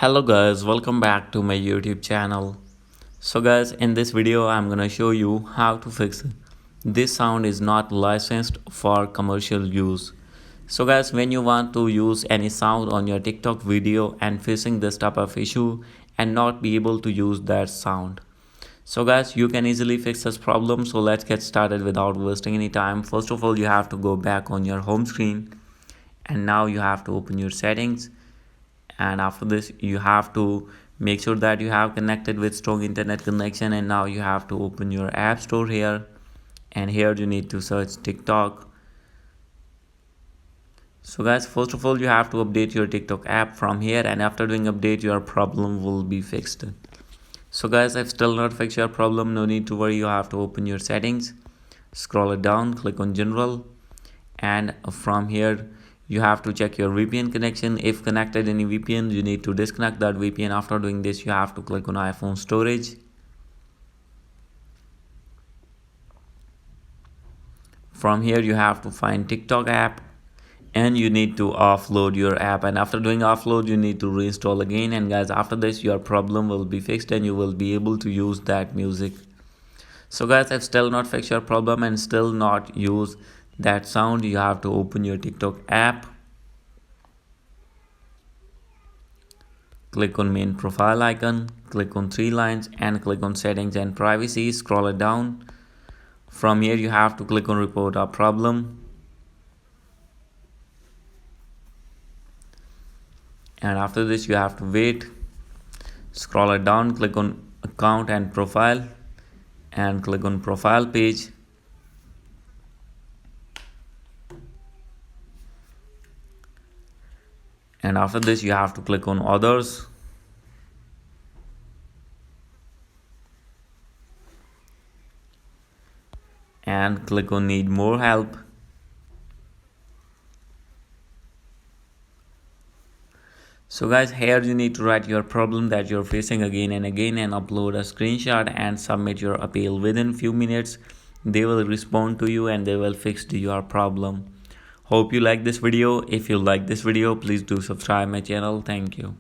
Hello guys, welcome back to my YouTube channel. So guys, in this video I'm gonna show you how to fix it. This sound is not licensed for commercial use. So guys, when you want to use any sound on your TikTok video and facing this type of issue and not be able to use that sound. So guys, you can easily fix this problem. So let's get started without wasting any time. First of all, you have to go back on your home screen and now you have to open your settings, and after this you have to make sure that you have connected with strong internet connection, and now you have to open your app store here, and here you need to search TikTok. So guys, first of all you have to update your TikTok app from here, and after doing update your problem will be fixed. So guys, I've still not fixed your problem, no need to worry. You have to open your settings, scroll it down, click on general, and from here you have to check your VPN connection. If connected any VPN, you need to disconnect that VPN. After doing this, you have to click on iPhone storage. From here you have to find TikTok app and you need to offload your app, and after doing offload you need to reinstall again. And guys, after this your problem will be fixed and you will be able to use that music. So guys, I've still not fixed your problem and still not use that sound. You have to open your TikTok app, click on main profile icon, click on three lines and click on settings and privacy, scroll it down. From here you have to click on report a problem, and after this you have to wait, scroll it down, click on account and profile and click on profile page. And after this you have to click on others, and click on need more help. So guys, here you need to write your problem that you're facing again and again and upload a screenshot and submit your appeal. Within few minutes they will respond to you and they will fix your problem. Hope you like this video. If you like this video, please do subscribe my channel. Thank you.